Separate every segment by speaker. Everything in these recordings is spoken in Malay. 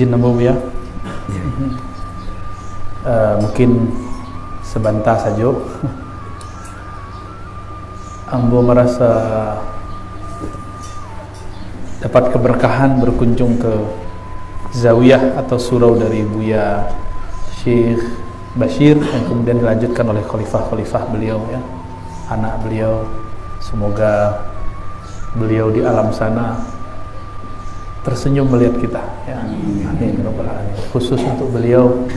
Speaker 1: izin namo ya. Mungkin sebentar saja. Ambo merasa dapat keberkahan berkunjung ke zawiyah atau surau dari Buya Syekh Bashir yang kemudian dilanjutkan oleh khalifah-khalifah beliau ya, anak beliau. Semoga beliau di alam sana tersenyum melihat kita ya. Amin rabbal alamin. Khusus untuk beliau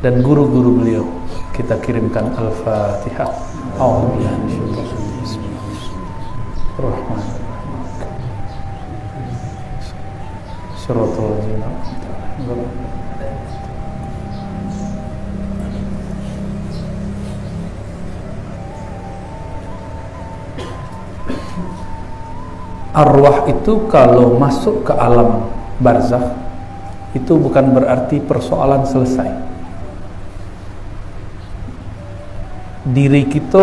Speaker 1: dan guru-guru beliau kita kirimkan Al-Fatihah. A'udzubillahi minasyaitonir rajim. Bismillahirrahmanirrahim. Shiratal ladzina an'amta 'alaihim. Arwah itu kalau masuk ke alam barzakh itu bukan berarti persoalan selesai. Diri kita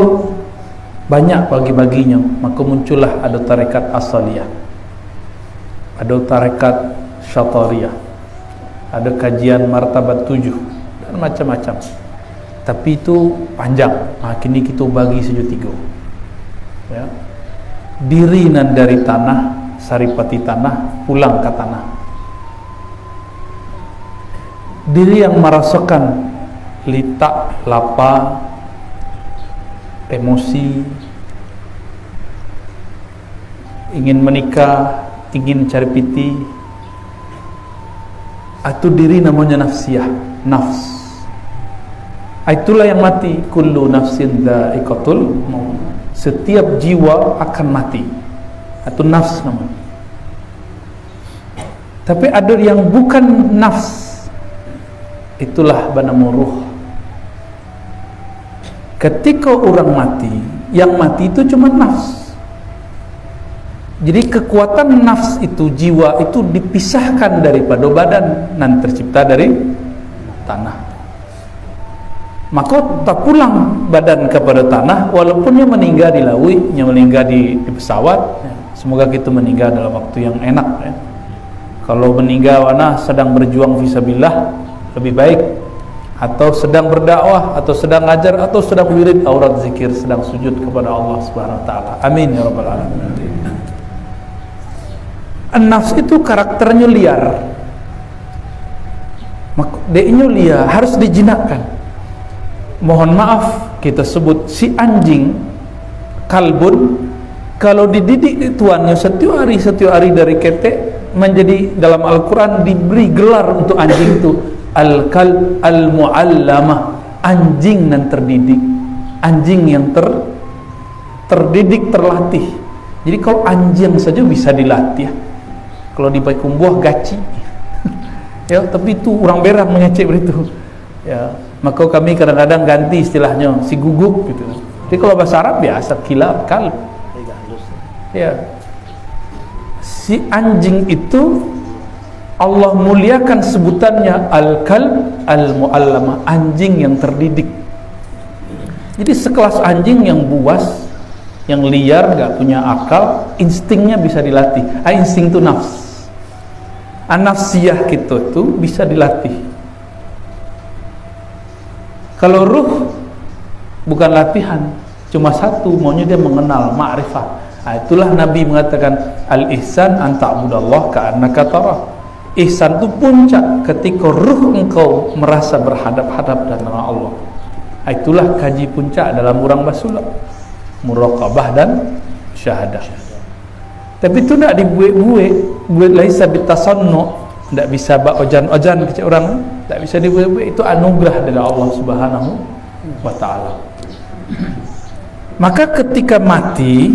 Speaker 1: banyak bagi-baginya, maka muncullah ada tarekat asaliyah, ada tarekat syatariyah, ada kajian martabat 7 dan macam-macam. Tapi itu panjang. Kini kita bagi saja 3 ya. Diri nan dari tanah, saripati tanah, pulang ke tanah. Diri yang merasakan litak, lapar, emosi, ingin menikah, ingin cari piti, itu diri namanya nafsiyah, nafs. Itulah yang mati. Kullu nafsin dha'iqatul maut. Setiap jiwa akan mati. Itu nafs namanya. Tapi ada yang bukan nafs, itulah bernama ruh. Ketika orang mati, yang mati itu cuma nafs. Jadi kekuatan nafs itu, jiwa itu dipisahkan daripada badan dan tercipta dari tanah. Maka tak pulang badan kepada tanah, walaupun dia meninggal di laut, dia meninggal di pesawat. Semoga kita meninggal dalam waktu yang enak ya. Kalau meninggal sedang berjuang fisabilillah lebih baik, atau sedang berdakwah, atau sedang ngajar, atau sedang wirid aurat zikir, sedang sujud kepada Allah Subhanahu wa taala. Amin ya rabbal alamin. An-nafs itu karakternya liar. Dia liar, harus dijinakkan. Mohon maaf kita sebut si anjing kalbun, kalau dididik tuannya setiap hari dari ketek menjadi, dalam Al-Quran diberi gelar untuk anjing itu al-kalb al-muallamah, anjing yang terdidik, anjing yang terdidik, terlatih. Jadi kalau anjing saja bisa dilatih, kalau dipakai kumbuah gaci ya, tapi itu orang berang mengecek begitu ya. Maka kami kadang-kadang ganti istilahnya si guguk gitu. Jadi kalau bahasa Arab biasa kilab, kalb ya. Si anjing itu Allah muliakan sebutannya al-kalb al-muallamah, anjing yang terdidik. Jadi sekelas anjing yang buas, yang liar, gak punya akal, instingnya bisa dilatih. Insting itu nafs. An-nafsiyah kita itu bisa dilatih. Kalau ruh bukan latihan, cuma satu, maunya dia mengenal, ma'rifah. Itulah Nabi mengatakan al-ihsan an ta'budallah ka'annaka tarah. Ihsan itu puncak ketika ruh engkau merasa berhadap-hadap dengan Allah. Itulah kaji puncak dalam orang basula, muraqabah dan syahadah. Tapi itu tidak dibuat-buat, buat laisa bitasannu, tidak bisa bak ojan-ojan kecil orang, tidak bisa dibuat-buat. Itu anugerah dari Allah Subhanahu wa taala. Maka ketika mati,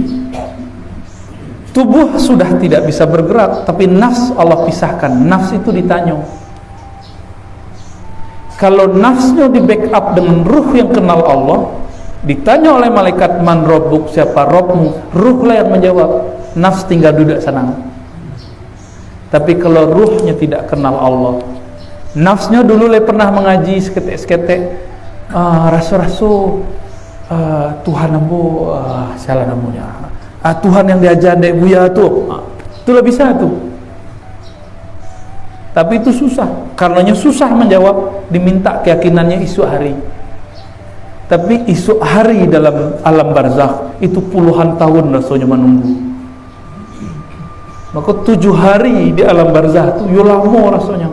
Speaker 1: tubuh sudah tidak bisa bergerak, tapi nafs Allah pisahkan. Nafs itu ditanya. Kalau nafsnya di backup dengan ruh yang kenal Allah, ditanya oleh malaikat, man rabbuk, siapa Rabbmu, ruhlah yang menjawab, nafs tinggal duduk sana. Tapi kalau ruhnya tidak kenal Allah, nafsnya dulu pernah mengaji seketek-seketek, rasu-rasu Tuhan ambo, salah namanya, Tuhan yang diajar dek buya tu, itu lah bisa tu. Tapi itu susah, karenanya susah menjawab, diminta keyakinannya esok hari. Tapi esok hari dalam alam barzakh itu puluhan tahun rasanya menunggu. Maka 7 hari di alam barzakh itu yo lama rasanya.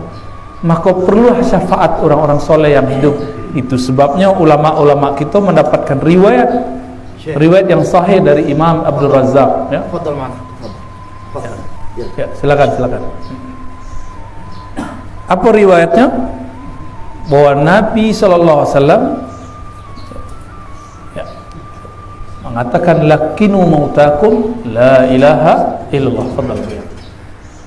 Speaker 1: Maka perlulah syafaat orang-orang soleh yang hidup. Itu sebabnya ulama-ulama kita mendapatkan riwayat yang sahih dari Imam Abdul Razzaq, ya. Ya, silakan. Apa riwayatnya? Bahwa Nabi sallallahu alaihi wasallam mengatakan lakinu mautakum la ilaha illallah.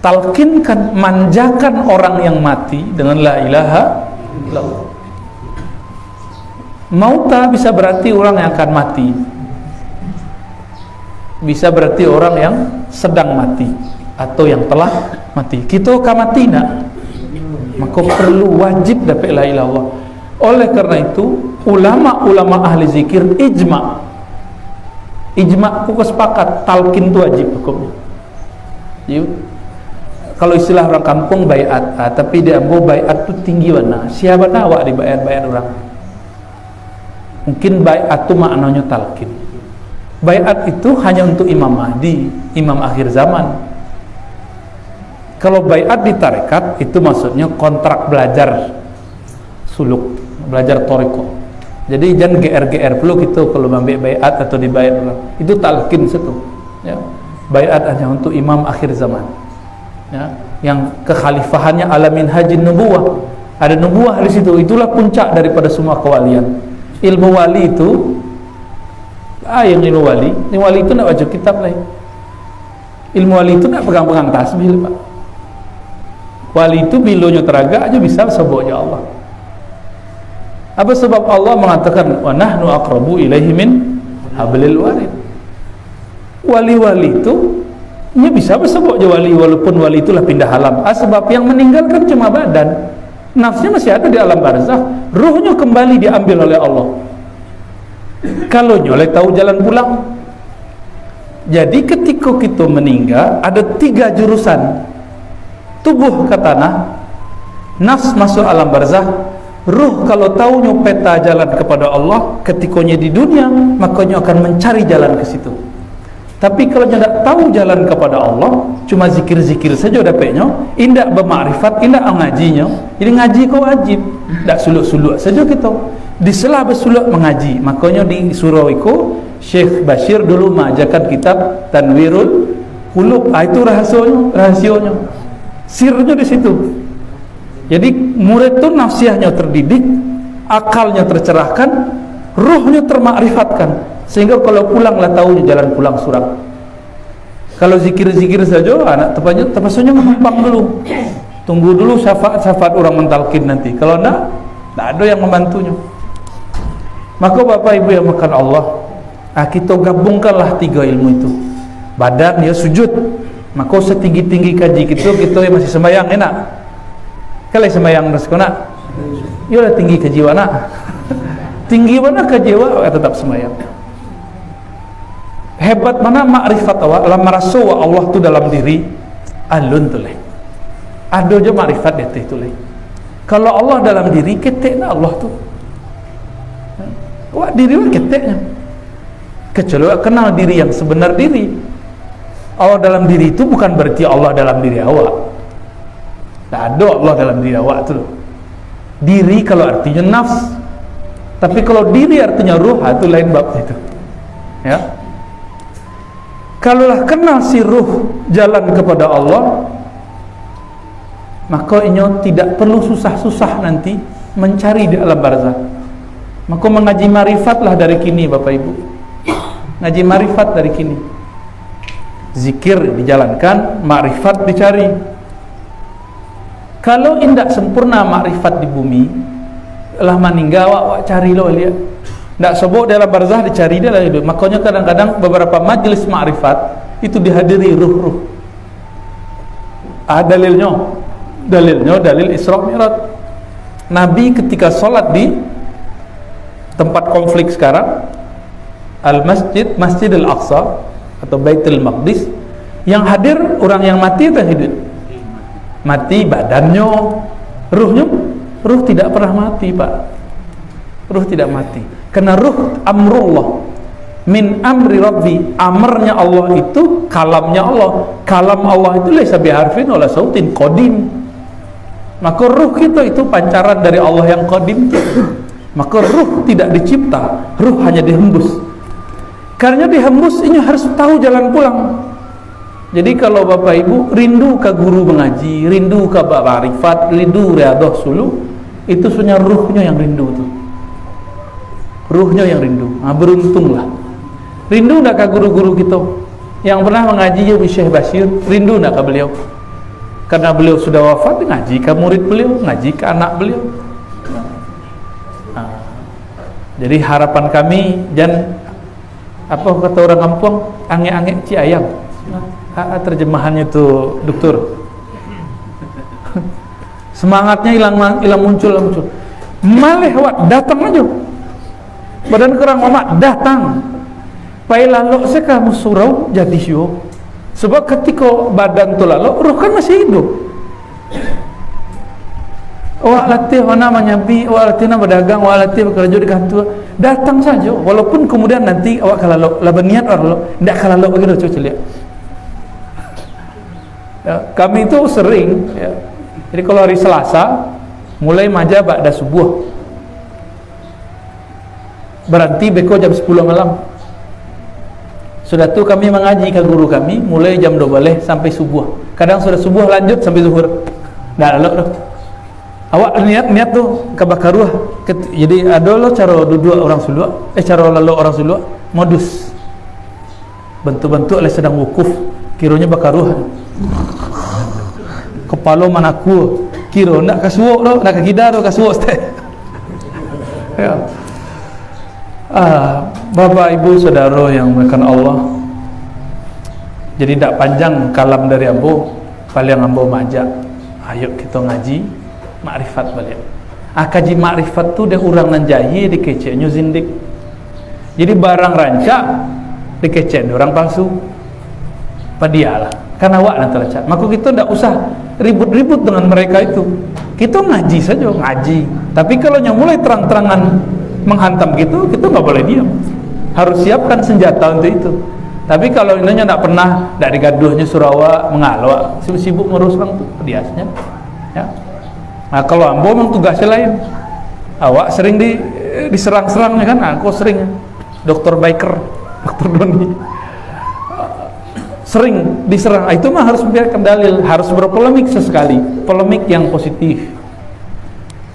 Speaker 1: Talkinkan, manjakan orang yang mati dengan la ilaha illallah. Mauta bisa berarti orang yang akan mati, bisa berarti orang yang sedang mati atau yang telah mati. Kita akan mati nak, maka perlu wajib dapat la ilaha illallah. Oleh karena itu ulama-ulama ahli zikir ijma ku sepakat talqin itu wajib hukumnya. Jadi, kalau istilah orang kampung baiat, tapi dia mau baiat itu tinggi mana? Siapa awak di baiat orang? Mungkin baiat itu maknanya talqin. Baiat itu hanya untuk Imam Mahdi, imam akhir zaman. Kalau baiat di tarekat itu maksudnya kontrak belajar suluk, belajar thariqah. Jadi jangan GR perlu gitu kalau ambil baiat atau dibayar orang. Itu talqin situ. Ya. Baiat hanya untuk imam akhir zaman. Ya, yang kekhalifahannya alamin hajin nubuwah. Ada nubuwah di situ. Itulah puncak daripada semua kewalian. Ilmu wali itu yang ilmu wali. Ilmu wali itu nak baca kitab lain. Ilmu wali itu nak pegang-pegang tasbih, Pak. Wali itu bilonya teraga aja bisa sebut ya Allah. Apa sebab Allah mengatakan wa nahnu aqrabu ilaihi min hablil warid. Wali-wali itu nya bisa bersebut je wali, walaupun wali itulah pindah alam. Sebab yang meninggalkan cuma badan, nafsnya masih ada di alam barzakh, ruhnya kembali diambil oleh Allah. Kalau nyolek tahu jalan pulang. Jadi ketika kita meninggal ada 3 jurusan. Tubuh ke tanah, nafs masuk alam barzakh, ruh kalau tahunya peta jalan kepada Allah ketikanya di dunia, makanya akan mencari jalan ke situ. Tapi kalau tidak tahu jalan kepada Allah, cuma zikir-zikir saja dapatnya, indak bermakrifat, indak mengajinya. Jadi ngaji kau wajib, tak suluk-suluk saja kita. Di sela bersuluk mengaji, makanya di surau itu Syekh Bashir dulu mengajarkan kitab Tanwirul Qulub. Itu rahasianya. Sirnya di situ. Jadi murid itu nafsiahnya terdidik, akalnya tercerahkan, ruhnya termakrifatkan, sehingga kalau pulanglah tahu jalan pulang surat. Kalau zikir-zikir saja anak terpaksa mengumpang dulu, tunggu dulu syafaat orang mentalkin nanti. Kalau tak ada yang membantunya. Maka Bapak Ibu yang makan Allah, kita gabungkanlah 3 ilmu itu. Badan ya sujud, maka setinggi-tinggi kaji kita masih sembahyang enak. Kalau sembahyang nak, ya tinggi kejiwa nak, tinggi mana kejiwa tetap sembahyang. Hebat mana makrifat awak, dalam merasa Allah tu dalam diri, alun tu leh. Ada je makrifat dia tu leh. Kalau Allah dalam diri, keteknya Allah tu. Awak diri awak keteknya. Kecuali awak kenal diri yang sebenar diri. Allah dalam diri itu bukan berarti Allah dalam diri awak. Tak ada Allah dalam diri awak tu. Diri kalau artinya nafs, tapi kalau diri artinya ruh, itu lain bab itu. Ya. Kalaulah kenal si ruh jalan kepada Allah, maka inyo tidak perlu susah-susah nanti mencari di alam barzakh. Maka mengaji marifatlah dari kini Bapak Ibu. Ngaji marifat dari kini. Zikir dijalankan, makrifat dicari. Kalau indak sempurna makrifat di bumi, lah meninggal awak cari lo lihat. Ndak sebut dalam barzakh dicari dia lah hidup. Makanya kadang-kadang beberapa majlis makrifat itu dihadiri ruh-ruh. Dalilnya dalil Isra Mi'raj. Nabi ketika solat di tempat konflik sekarang, Masjid Al-Aqsa atau Baitul Maqdis, yang hadir orang yang mati atau hidup? mati badannya, ruhnya, ruh tidak pernah mati, Pak. Ruh tidak mati. Karena ruh amrullah, min amri rabbi, amarnya Allah itu kalamnya Allah. Kalam Allah itu laisa biharfin wala sautin, qadim. Maka ruh kita itu pancaran dari Allah yang qadim. Maka ruh tidak dicipta, ruh hanya dihembus. Karena dihembus ini harus tahu jalan pulang. Jadi kalau Bapak Ibu rindu ke guru mengaji, rindu ke bab ma'rifat, rindu riyadhah suluk, itu sebenarnya ruhnya yang rindu tuh. Ruhnya yang rindu. Nah, beruntunglah. Rindu enggak ke guru-guru kita yang pernah mengaji ya Syekh Bashir? Rindu enggak ke beliau? Karena beliau sudah wafat, ngaji ke murid beliau, ngaji ke anak beliau. Nah, jadi harapan kami, dan apa kata orang kampung, ange-ange ci ayam. Terjemahannya itu dokter. Semangatnya hilang muncul. Malih wak datang aja. Badan kerang mamak datang. Pai lalu saya kamu surau jadi syo. Sebab ketika badan tu lalu, roh kan masih hidup. Awak latih mana menyampi, awak latih nak berdagang, awak latih bekerja di kantor, datang saja. Walaupun kemudian nanti awak kalau laban niat orang lo, tidak kalau begitu coba lihat. Ya, kami itu sering, ya. Jadi kalau hari Selasa mulai maja ba'da subuh, berhenti beko jam 10 malam. Sudah tu kami mengaji ke guru kami mulai jam 12 sampai subuh. Kadang sudah subuh lanjut sampai zuhur. Dah lalu awak niat tu ke bakaruah. Jadi ada lo cara duduk orang Sulu, cara lalu orang Sulu modus. Bentuk-bentuk oleh sedang wukuf, kiranya bakaruah. Kepala manaku, kira nak kasuuk lo, nak kidar lo kasuuk teh. Ya. Bapak Ibu Saudara yang dimuliakan Allah, jadi tak panjang kalam dari ambo, paling ambo majak, ayo kita ngaji makrifat balik. Kaji makrifat tu dia orang nan jahi dikeceknya zindik. Jadi barang rancak dikecek orang palsu. Padialah, karena awak nanti rancak. Maka kita tidak usah ribut-ribut dengan mereka itu. Kita ngaji saja, ngaji. Tapi kalau yang mulai terang-terangan menghantam gitu, kita nggak boleh diam. Harus siapkan senjata untuk itu. Tapi kalau ininya tidak pernah, tidak digaduhnya Surawa mengalwa, sibuk ngurus orang tu biasanya. Ya. Nah kalau ambo memang tugasnya lain. Awak sering diserang-serangnya kan? Aku sering. Dr. Biker, Dr. Doni, sering diserang. Itu mah harus membiarkan dalil, harus berpolemik sesekali, polemik yang positif.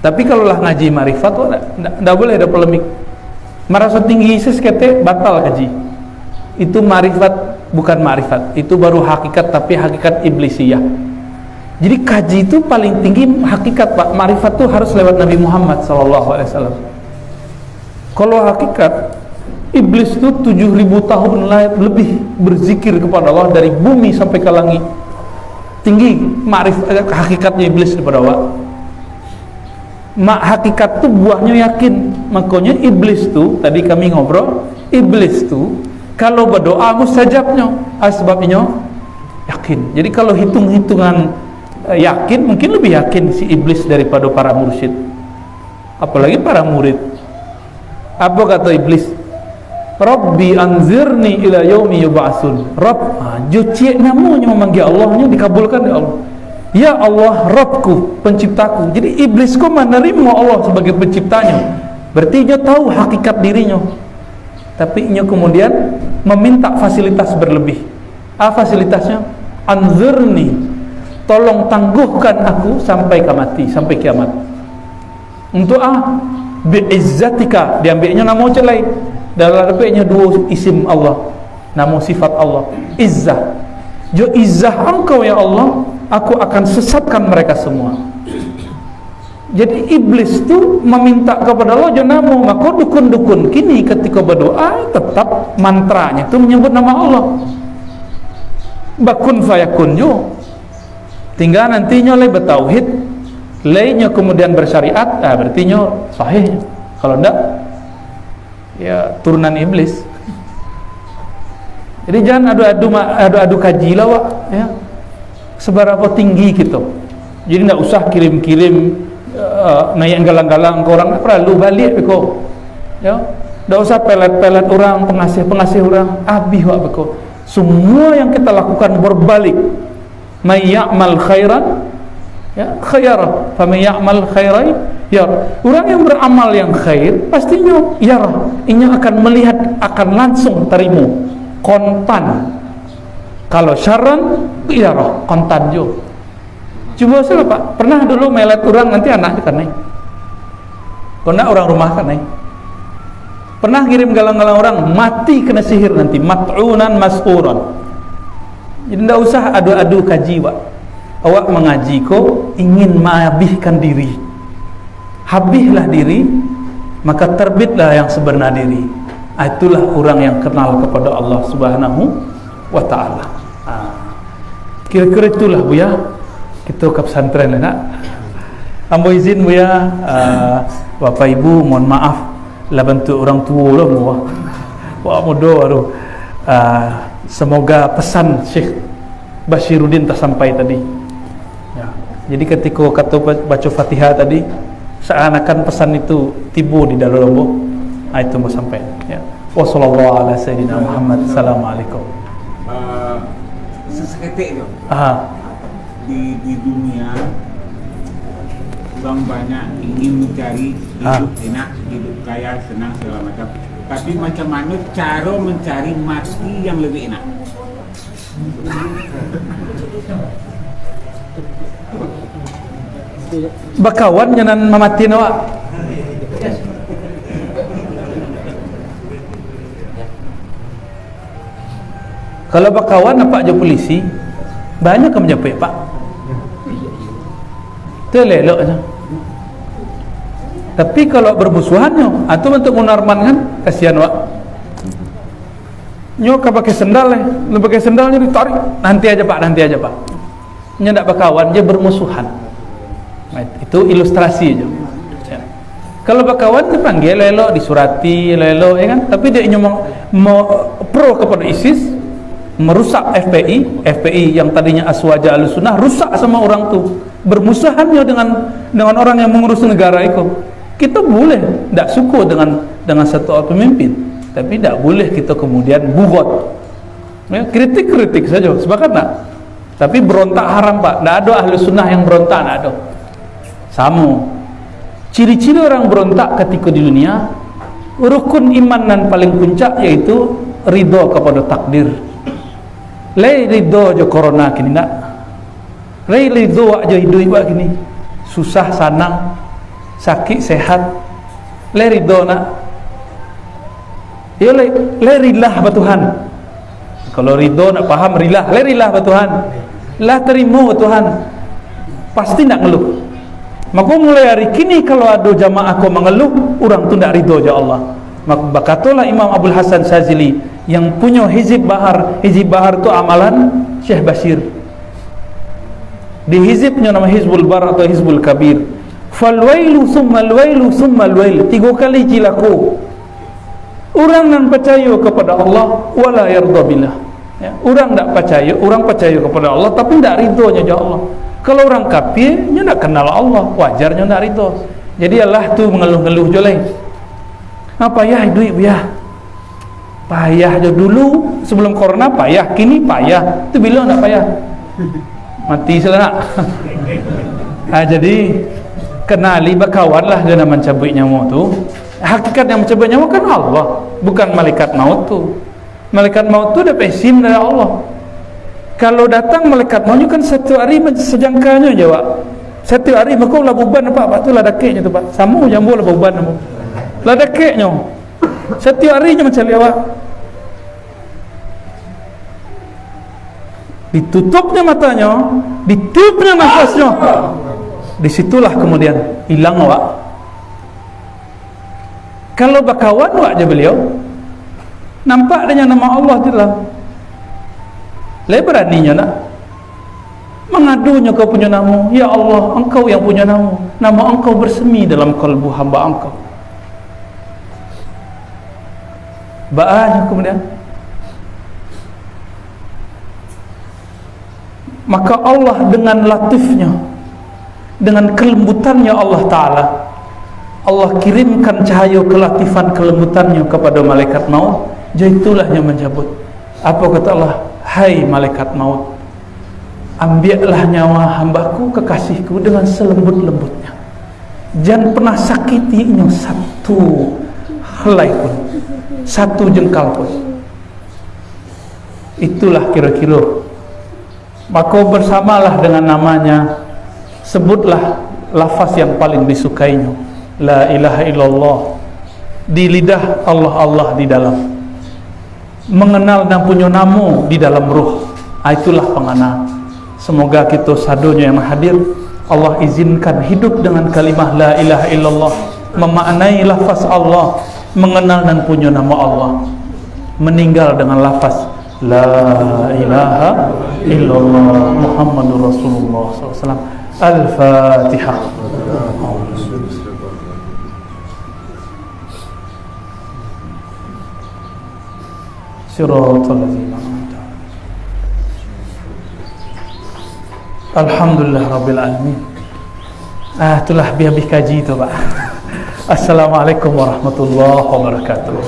Speaker 1: Tapi kalau lah ngaji marifat, tidak boleh ada polemik. Merasa tinggi seskete batal kaji. Itu marifat bukan marifat, itu baru hakikat, tapi hakikat iblisiyah. Jadi kaji itu paling tinggi hakikat, Pak. Marifat itu harus lewat Nabi Muhammad SAW. Kalau hakikat, iblis itu 7.000 tahun lebih berzikir kepada Allah dari bumi sampai ke langit. Tinggi marifat hakikatnya iblis daripada Allah. Hakikat tu buahnya yakin. Makanya iblis tu, tadi kami ngobrol, iblis tu kalau berdoa mustajabnya. Sebabnya yakin. Jadi kalau hitung-hitungan yakin, mungkin lebih yakin si iblis daripada para mursyid, apalagi para murid. Apa kata iblis? Rabbi anzirni ila yaumi yub'atsun. Rabb, juciek namanya memanggil Allahnya dikabulkan oleh Allah. Ya Allah, Rabbku, penciptaku. Jadi iblis kok menerima Allah sebagai penciptanya. Berarti dia tahu hakikat dirinya. Tapi dia kemudian meminta fasilitas berlebih. Fasilitasnya? Anzirni, tolong tangguhkan aku sampai ke mati, sampai kiamat. Untuk bi'izzatika, diambilnya nama macam lain. Dalam Arabnya dua isim Allah, nama sifat Allah. Izzah. Jo izzah engkau ya Allah, aku akan sesatkan mereka semua. Jadi iblis tu meminta kepada Allah jo nama. Maka dukun-dukun kini ketika berdoa tetap mantranya tu menyebut nama Allah. Bakun fayakun jo. Tinggal nantinya lay bertauhid, laynya kemudian bersyariat, berarti nya sahih. Kalau enggak, ya turunan iblis. Jadi jangan adu-adu kaji lah, Wak, ya. Seberapa tinggi kita, Jadi tidak usah kirim-kirim naik galang-galang ke orang, perlu balik beko. Ya, tidak usah pelet-pelet orang, pengasih orang, habis wak beko. Semua yang kita lakukan berbalik. May ya'mal khairan ya khaira, fa may ya'mal khairan ya. Orang yang beramal yang khair pastinya ya, inya akan melihat, akan langsung terima kontan. Kalau syarran ya kontan jo. Coba saya Pak, pernah dulu melet orang nanti anak kan nih. Pernah orang rumah kan nih. Pernah kirim galang-galang orang mati kena sihir nanti, mat'unan mas'uran. Jadi tidak usah adu-adu kaji Pak. Awak mengaji kok ingin menghabiskan diri. Habislah diri, maka terbitlah yang sebenar diri. Itulah orang yang kenal kepada Allah Subhanahu wa taala. Kira-kira itulah Buya. Kita ke pesantren nak. Ambo izin Buya, Bapak Ibu mohon maaf lah bentuk orang tua lah Buya. Wah muda tu. Semoga pesan Syekh Bashiruddin tersampai tadi. Ya. Jadi ketika kata baca Fatihah tadi, seakan-akan pesan itu tiba di dalam lambung. Itu mau sampai. Ya. Wassallallahu ala sayyidina Muhammad. Assalamualaikum.
Speaker 2: Seseketik tu. Di dunia orang banyak ingin mencari hidup enak, hidup kaya, senang segala macam. Tapi macam mana cara mencari mati yang lebih enak?
Speaker 1: Bakawan jangan mematiin awak. Kalau bakawan apa aja polisi banyak yang menjepit Pak. Telelok aja. Tapi kalau bermusuhannya, atau untuk menarmankan, kasihan Wak. Nyo pakai sendal lu pakai sendalnya ditarik, nanti aja Pak. Nyo ndak berkawan, dia bermusuhan. Nah, itu ilustrasi aja. Ya. Kalau berkawan dipanggil lelo, disurati lelo, ya kan? Tapi dia mau pro kepada ISIS, merusak FPI yang tadinya aswaja al-sunnah, rusak sama orang tu. Bermusuhannya dengan orang yang mengurus negara itu. Kita boleh tidak suka dengan satu pemimpin, tapi tidak boleh kita kemudian bugot. Ya, kritik saja, sepakat tak? Tapi berontak haram Pak. Tidak ada ahli sunnah yang berontak, tidak ada. Sama. Ciri-ciri orang berontak ketika di dunia, rukun iman dan paling puncak yaitu ridho kepada takdir. Lai ridho je corona kini nak. Lai ridho aja hidup gini. Susah sanang, sakit sehat, le ridho nak. Ya le rilah ba Tuhan. Kalau ridho nak faham rilah, le rilah ba Tuhan. Lah terima ba Tuhan. Pasti nak ngeluh. Maka mulai hari kini kalau ada jamaah ko mengeluh, orang tu ndak ridho je Allah. Maka berkatalah Imam Abdul Hasan Shazili yang punya Hizib Bahar tu amalan Syekh Bashir. Di hizibnya nama Hizbul Bar atau Hizbul Kabir. Falwailu summal wailu summal wail, 3 kali jilaku. Orang yang percaya kepada Allah wala yarda billah. Ya, orang tak percaya, orang percaya kepada Allah tapi tak ridhonya je Allah. Kalau orang kafir, dia tak kenal Allah, wajarnya tak ridho. Jadi Allah tu mengeluh-ngeluh je lain. Apa payah duit ya? Payah je dulu sebelum corona payah, kini payah. Tu bila nak payah? Mati salah nak. Jadi kenali berkawanlah dengan mencabut nyawa tu. Hakikat yang mencabut nyawa kan Allah, bukan malaikat maut tu. Malaikat maut tu dapat SIM dari Allah. Kalau datang malaikat maut kan satu hari sejangkanya jawab. Satu hari maka lah beban Pak tu lah dakiknya tu Pak. Sama jambu lah beban apa. Lah dakiknya. Satu hari je macam awak. Ditutupnya matanya, ditutupnya nafasnya. Disitulah kemudian hilang awak. Kalau berkawan awak je beliau, nampak dengan nama Allah tu lah. Beraninya nak mengadunya kau punya nama. Ya Allah, engkau yang punya nama. Nama engkau bersemi dalam kalbu hamba engkau. Ba'anya kemudian. Maka Allah dengan latifnya dengan kelembutannya Allah Ta'ala. Allah kirimkan cahaya kelatifan kelembutannya kepada malaikat maut. Jadi itulah yang mencabut. Apa kata Allah? Hai malaikat maut, ambillah nyawa hambaku kekasihku dengan selembut-lembutnya. Jangan pernah sakitinya satu helai pun, satu jengkal pun. Itulah kira-kira. Maka bersamalah dengan namanya, sebutlah lafaz yang paling disukainya, la ilaha illallah, di lidah Allah, Allah di dalam, mengenal dan punya nama di dalam ruh. Itulah pengenal. Semoga kita sadonya yang hadir, Allah izinkan hidup dengan kalimah la ilaha illallah, memaknai lafaz Allah, mengenal dan punya nama Allah, meninggal dengan lafaz la ilaha illallah Muhammadur Rasulullah SAW. Al-Fatihah. Siratal ladzina an'amta 'alaihim. Alhamdulillah rabbil alamin. Itulah biar kaji itu, Pak. Assalamualaikum warahmatullahi wabarakatuh.